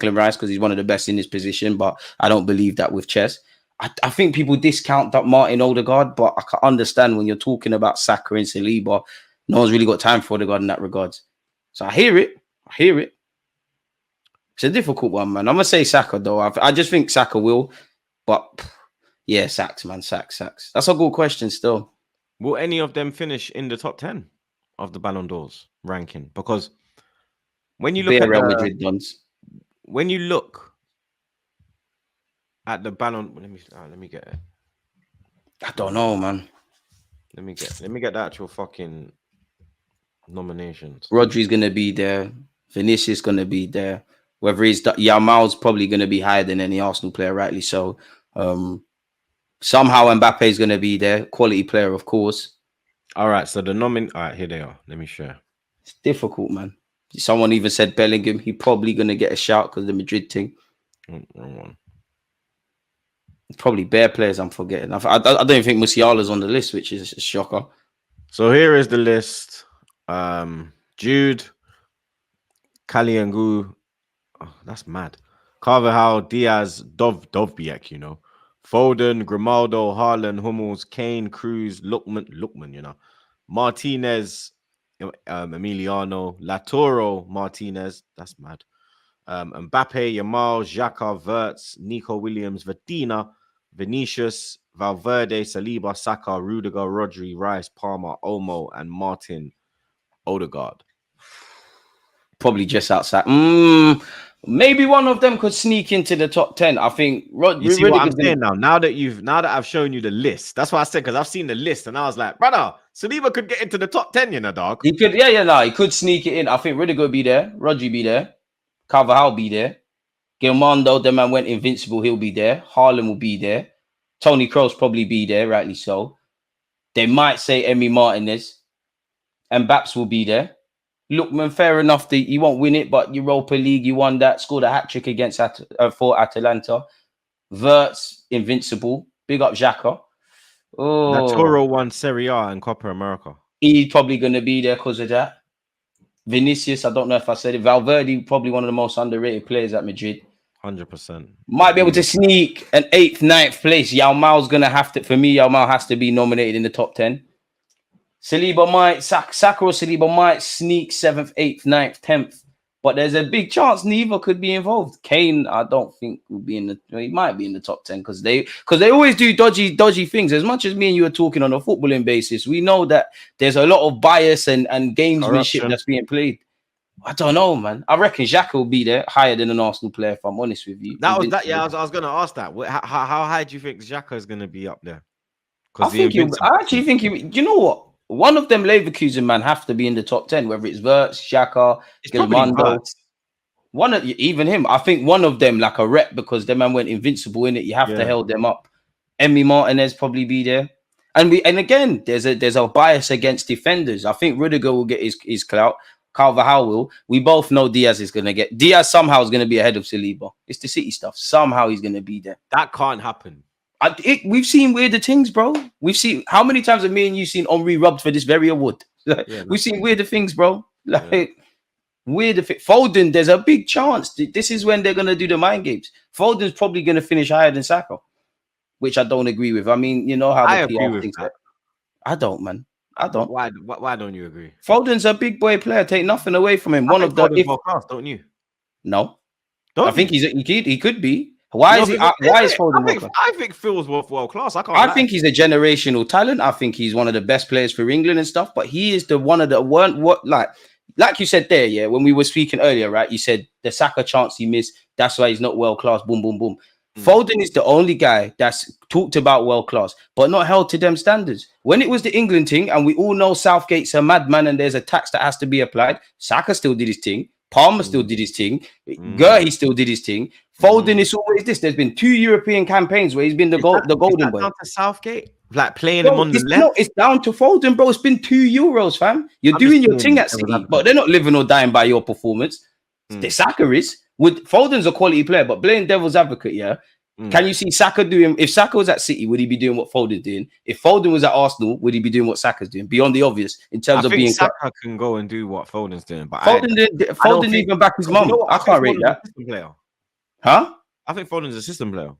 Declan Rice because he's one of the best in his position, but I don't believe that with chess. I think people discount that Martin Odegaard, but I can understand when you're talking about Saka and Saliba, no one's really got time for Odegaard in that regards. So I hear it. It's a difficult one, man. I'm going to say Saka, though. I just think Saka will, but yeah, sacks, man. Sacks. That's a good question still. Will any of them finish in the top 10 of the Ballon d'Ors ranking? Because when you look at Real Madrid dons. When you look at the Ballon, let me get it. I don't know, man. Let me get the actual fucking nominations. Rodri's gonna be there. Vinicius gonna be there. Whether he's Yamal's probably gonna be higher than any Arsenal player, rightly so. Somehow Mbappe is gonna be there. Quality player, of course. All right, so the all right, here they are. Let me share. It's difficult, man. Someone even said Bellingham. He probably gonna get a shout because the Madrid thing. Wrong one. Probably bare players I'm forgetting. I don't even think Musiala's on the list, which is a shocker. So here is the list. Jude, Kaliangu. Oh, that's mad. Carvajal, Diaz, Dovbiek, you know. Foden, Grimaldo, Haaland, Hummels, Kane, Cruz, Lookman, you know. Martinez, Emiliano, Latoro, Martinez. That's mad. Mbappe, Yamal, Xhaka, Wirtz, Nico Williams, Vitina, Vinicius, Valverde, Saliba, Saka, Rudiger, Rodri, Rice, Palmer, Olmo, and Martin Odegaard. Probably just outside. Maybe one of them could sneak into the top 10. I think. You see what I'm saying now? Now that I've shown you the list, that's what I said, because I've seen the list and I was like, brother, Saliba could get into the top 10, you know, dog. He could, he could sneak it in. I think Rudiger be there, Rodri be there, Carvajal be there, Gilmando, the man went invincible, he'll be there. Haaland will be there. Toni Kroos probably be there, rightly so. They might say Emi Martinez, and Baps will be there. Lookman, fair enough, he won't win it, but Europa League, you won that, scored a hat-trick against for Atalanta. Wirtz, invincible. Big up Xhaka. Oh, Latoro won Serie A and Copa America. He's probably going to be there because of that. Vinicius, I don't know if I said it. Valverde, probably one of the most underrated players at Madrid. 100%. Might be able to sneak an 8th, 9th place. Yamal's going to have to, for me, Yamal has to be nominated in the top 10. Saliba might, Saka or Saliba might sneak 7th, 8th, 9th, 10th. But there's a big chance neither could be involved. Kane, I don't think will be in the. He might be in the top 10 because they always do dodgy things. As much as me and you are talking on a footballing basis, we know that there's a lot of bias and gamesmanship that's being played. I don't know, man. I reckon Xhaka will be there higher than an Arsenal player. If I'm honest with you, I was going to ask that. How high do you think Xhaka is going to be up there? I actually think you know what? One of them Leverkusen man have to be in the top 10, whether it's Wirtz, Xhaka, Gilmando. Even him. I think one of them like a rep because the man went invincible in it. You have to hold them up. Emi Martinez probably be there. And again, there's a bias against defenders. I think Rudiger will get his clout. Carvajal will. We both know Diaz is going to get. Diaz somehow is going to be ahead of Saliba. It's the City stuff. Somehow he's going to be there. That can't happen. We've seen weirder things, bro. We've seen how many times have me and you seen Henry robbed for this very award? We've seen weirder things, bro. Weirder things. Foden, there's a big chance. This is when they're gonna do the mind games. Foden's probably gonna finish higher than Saka, which I don't agree with. I mean, you know how the PR thinks that. I don't, man. I don't. Why don't you agree? Foden's a big boy player. Take nothing away from him. One of the world class, don't you? No, I think he could be. Why is Foden? I think Phil's world class. I think he's a generational talent. I think he's one of the best players for England and stuff. But he is one of the like you said there, yeah. When we were speaking earlier, right? You said the Saka chance he missed. That's why he's not world class. Boom, boom, boom. Foden is the only guy that's talked about world class, but not held to them standards. When it was the England thing, and we all know Southgate's a madman, and there's a tax that has to be applied. Saka still did his thing. Palmer still did his thing. Gertie still did his thing. Foden is always this. There's been 2 European campaigns where he's been the golden boy. Down to Southgate, like playing him on the left. No, it's down to Foden, bro. It's been 2 Euros, fam. You're doing your thing at City, but they're not living or dying by your performance. The Saka is. Foden's a quality player, but playing devil's advocate, yeah. Can you see Saka doing? If Saka was at City, would he be doing what Foden's doing? If Foden was at Arsenal, would he be doing what Saka's doing? Beyond the obvious, in terms of being. Saka can go and do what Foden's doing, but Foden didn't even back his mum. I can't rate that. Huh? I think Foden's a system player.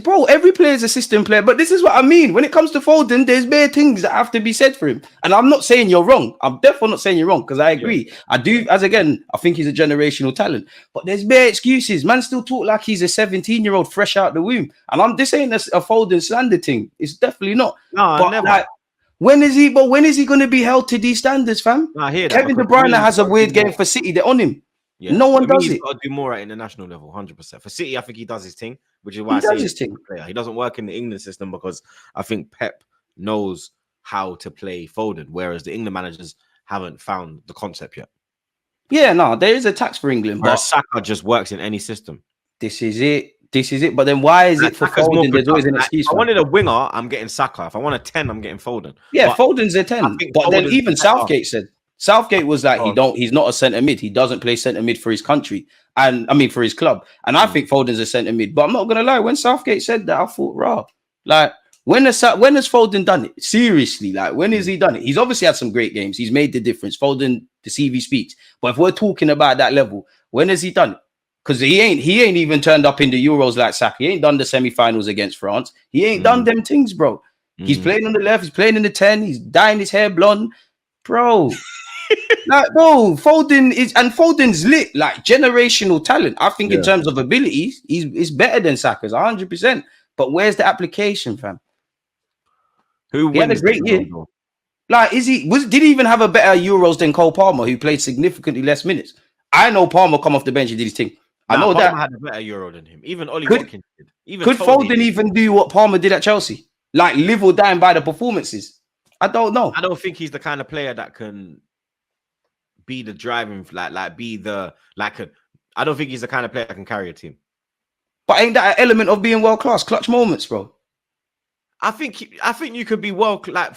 Bro, every player is a system player, but this is what I mean. When it comes to Foden, there's bare things that have to be said for him. And I'm not saying you're wrong. I'm definitely not saying you're wrong because I agree. I do, as again, I think he's a generational talent. But there's bare excuses. Man still talk like he's a 17-year-old fresh out the womb. And this ain't a Foden slander thing. It's definitely not. No, but never. Like, when is he going to be held to these standards, fam? No, I hear that. Kevin De Bruyne has a weird game for City. They're on him. Yeah. No one does he's it. got to do more at international level, 100%. For City, I think he does his thing, which is why he does his thing. He doesn't work in the England system because I think Pep knows how to play Foden, whereas the England managers haven't found the concept yet. Yeah, no, there is a tax for England, but Saka just works in any system. This is it. But then why is it for Foden? There's always an excuse. If I wanted a winger, I'm getting Saka. If I want a 10, I'm getting Foden. Yeah, but Foden's a 10. But then even Southgate was like, he's not a centre mid. He doesn't play centre mid for his country. And I mean for his club. And I think Foden's a centre mid. But I'm not gonna lie, when Southgate said that, I thought, rah. Like, when has Foden done it? Seriously, like when has he done it? He's obviously had some great games. He's made the difference. Foden, the CV speaks. But if we're talking about that level, when has he done it? Because he ain't even turned up in the Euros like Saka. He ain't done the semi-finals against France. He ain't done them things, bro. He's playing on the left. He's playing in the 10. He's dyeing his hair blonde, bro. Like, bro, Foden's lit, like generational talent. I think in terms of abilities, he's better than Saka's 100%. But where's the application, fam? Who he had a great year? Like, did he even have a better Euros than Cole Palmer, who played significantly less minutes? I know Palmer come off the bench and did his thing. I know Palmer that had a better Euro than him. Even Ollie Watkins did. Could Foden even do what Palmer did at Chelsea? Like live or die by the performances? I don't know. I don't think he's the kind of player that can be the driving, I don't think he's the kind of player that can carry a team. But ain't that an element of being world class? Clutch moments, bro. I think you could be like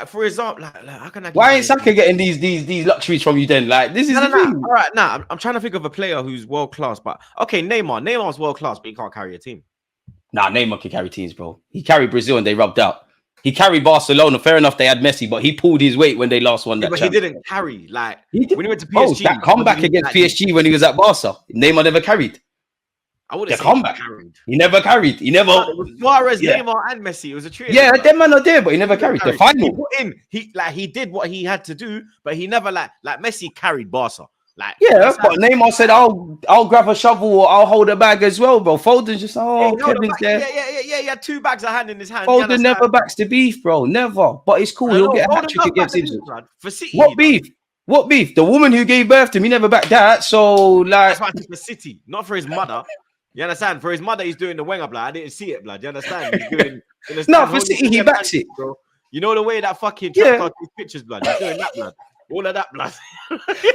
for example, how can I? Why ain't Saka getting these luxuries from you then? Like this is the thing. All right, I'm trying to think of a player who's world class, but okay, Neymar's world class, but he can't carry a team. Nah, Neymar can carry teams, bro. He carried Brazil and they rubbed out. He carried Barcelona. Fair enough, they had Messi, but he pulled his weight when they last won that. But he didn't carry when he went to PSG. Oh, that comeback against PSG when he was at Barca, Neymar never carried. I wouldn't say comeback. He never carried. He never. It was Suarez, Neymar, and Messi. It was a trio. Yeah, them man are there, but he never carried. The final. He put in. He did what he had to do, but he never like Messi carried Barca. Like but Neymar said, "I'll grab a shovel or I'll hold a bag as well, bro." Foden's just Kevin's there. Yeah. He had two bags of hand in his hand. Foden never backs the beef, bro. Never. But it's cool. He'll get a hat trick against him. For City, what beef? What beef? The woman who gave birth to him, he never backed that. So like, that's why it's for City, not for his mother. You understand? For his mother, he's doing the winger, blood. I didn't see it, blood. You understand? He's doing. No, for City, he backs it, bro. You know the way that fucking these pictures, blood. He's doing that, blood. All of that, blood.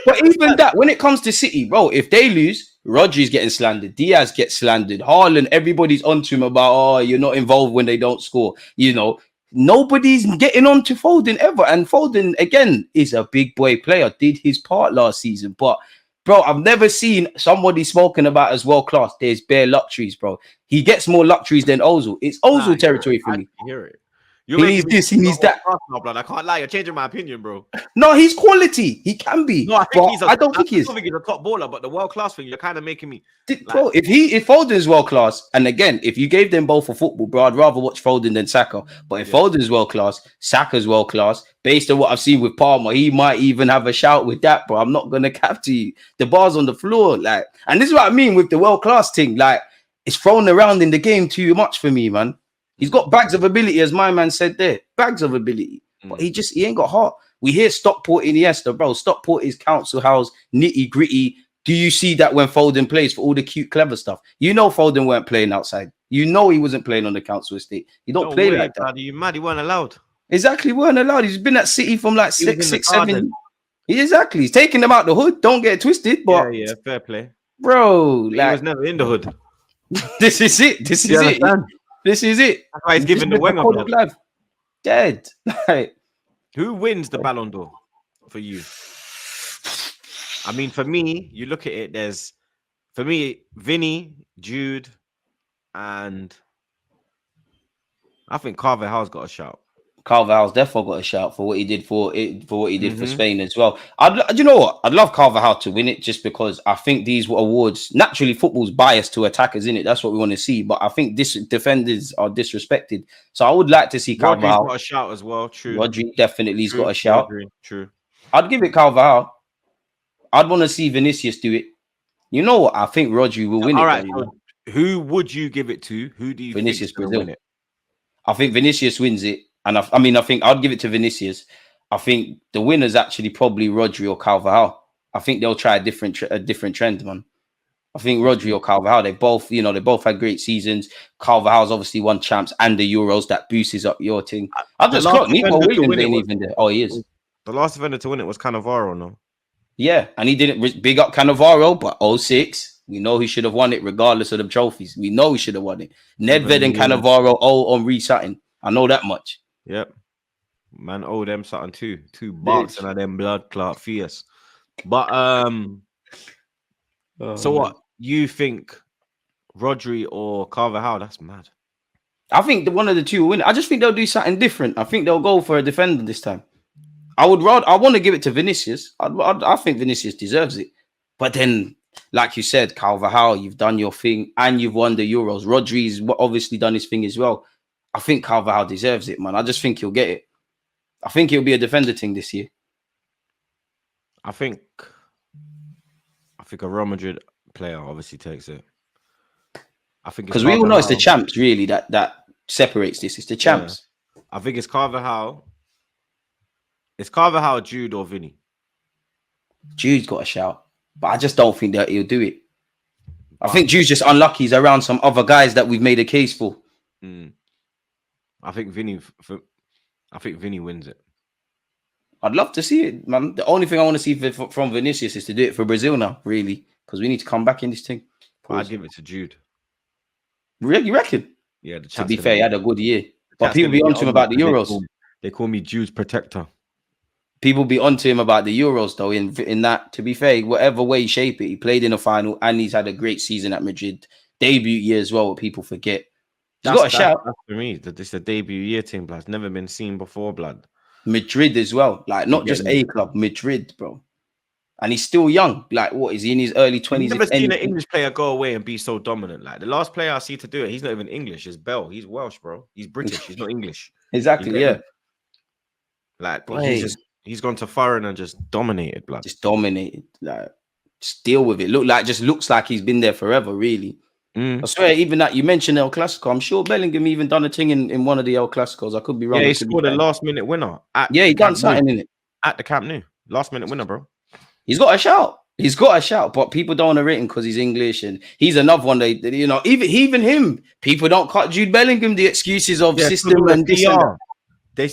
But even that, when it comes to City, bro, if they lose, Rodri's getting slandered, Diaz gets slandered, Haaland, everybody's onto him about, you're not involved when they don't score. You know, nobody's getting on to Foden ever. And Foden, again, is a big boy player, did his part last season. But, bro, I've never seen somebody spoken about as world class. There's bare luxuries, bro. He gets more luxuries than Ozil. It's Ozil territory for me. I hear it. He needs this, he needs that. No, blood. I can't lie. You're changing my opinion, bro. No, he's quality. He can be. No, I don't think I don't think he is. I think he's a top baller, but the world class thing, you're kind of making me. Bro, if Foden's world class, and again, if you gave them both for football, bro, I'd rather watch Foden than Saka. But if Foden's world class, Saka's world class, based on what I've seen with Palmer, he might even have a shout with that, bro. I'm not gonna cap to you. The bar's on the floor, like, and this is what I mean with the world class thing. Like, it's thrown around in the game too much for me, man. He's got bags of ability, as my man said there. Bags of ability. But he ain't got heart. We hear Stockport Iniesta, bro. Stockport is council house, nitty gritty. Do you see that when Foden plays for all the cute, clever stuff? You know Foden weren't playing outside. You know he wasn't playing on the council estate. You don't play like that. You mad? He weren't allowed. Exactly, weren't allowed. He's been at City from like 6, 7. Exactly. He's taking them out the hood. Don't get it twisted. But yeah, fair play. Bro, like, he was never in the hood. This is it. This is it. This is it. That's why he's giving the winger blood. Dead. Who wins the Balon d'Or for you? I mean, for me, you look at it, there's, for me, Vinny, Jude, and I think Carvajal's got a shout. Carvajal's definitely got a shout for what he did for what he did for Mhm. Spain as well. You know what? I'd love Carvajal to win it just because I think these awards naturally football's biased to attackers, in it. That's what we want to see. But I think this defenders are disrespected. So I would like to see Rodri's Carvajal. got a shout as well. True. Rodri definitely's got True. a shout. Rodri. True. I'd give it Carvajal. I'd want to see Vinicius do it. You know what? I think Rodri will win All it. right. Though, you know? Who would you give it to? Who do you Vinicius, think is going to Brazil. win it? I think Vinicius wins it. And I think I'd give it to Vinicius. I think the winner's actually probably Rodri or Carvajal. I think they'll try a different trend, man. I think Rodri or Carvajal, they both had great seasons. Carvajal's obviously won champs and the Euros. That boosts up your thing. I just clocked Nico Williams ain't even there. Oh, he is. The last defender to win it was Cannavaro, no? Yeah, and he didn't big up Cannavaro, but 06, we know he should have won it regardless of the trophies. We know he should have won it. Nedved and Cannavaro all on restarting. I know that much. Yep. Man, owe them something too. 2 bucks and them blood clot fierce. But so what? You think Rodri or Carvajal? That's mad. I think one of the two will win. I just think they'll do something different. I think they'll go for a defender this time. I want to give it to Vinicius. I think Vinicius deserves it. But then, like you said, Carvajal, you've done your thing and you've won the Euros. Rodri's obviously done his thing as well. I think Carvajal deserves it, man. I just think he'll get it. I think he'll be a defender thing this year. I think a Real Madrid player obviously takes it. I think because we all know it's the champs really that separates this. It's the champs. Yeah. I think it's Carvajal. It's Carvajal, Jude, or Vinny. Jude's got a shout, but I just don't think that he'll do it. I think Jude's just unlucky. He's around some other guys that we've made a case for. I think Vinny wins it. I'd love to see it, man. The only thing I want to see from Vinicius is to do it for Brazil now, really, because we need to come back in this thing. I'd give it to Jude. Really, you reckon? Yeah. To be fair, he had a good year, but people be onto him about the Euros. They call me Jude's protector. People be onto him about the Euros, though. In that, to be fair, whatever way you shape it, he played in a final and he's had a great season at Madrid. Debut year as well, what people forget. He's got a shout. That's for me. This is a debut year team, blood. It's never been seen before, blood. Madrid as well. Like, not just a club, Madrid, bro. And he's still young. Like, what is he in his early 20s? I've never seen an English player go away and be so dominant. Like, the last player I see to do it, he's not even English. It's Bell. He's Welsh, bro. He's British. He's not English. Exactly, yeah. Like, he's gone to foreign and just dominated, blood. Just dominated. Like, just deal with it. Looks like he's been there forever, really. I swear, even that you mentioned El Clasico, I'm sure Bellingham even done a thing in one of the El Clasicos. I could be wrong. Yeah, he scored a last-minute winner. He done something in it. At the Camp Nou. Last-minute winner, bro. He's got a shout. But people don't want to rate him because he's English, and he's another one. Even him, people don't cut Jude Bellingham the excuses of system and PR.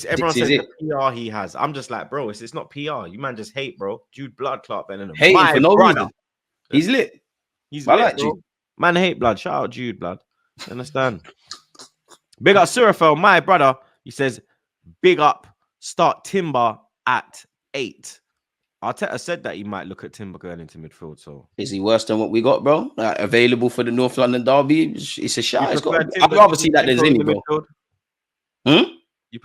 Everyone says the PR he has. I'm just like, bro, it's not PR. You man just hate, bro. Jude Blood Clark Bellingham. Hating for no reason. He's lit. I like Jude. Man hate blood. Shout out Jude, blood. You understand? Big up Surafel, my brother. He says, big up, start Timber at 8. Arteta said that he might look at Timber going into midfield. So is he worse than what we got, bro? Like, available for the North London derby? It's a shout. I'd rather see that than Zinni, bro. You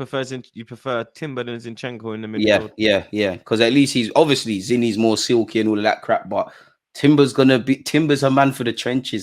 prefer Timber than Zinchenko in the midfield? Yeah. Because at least he's obviously Zinni's more silky and all of that crap, but Timber's a man for the trenches.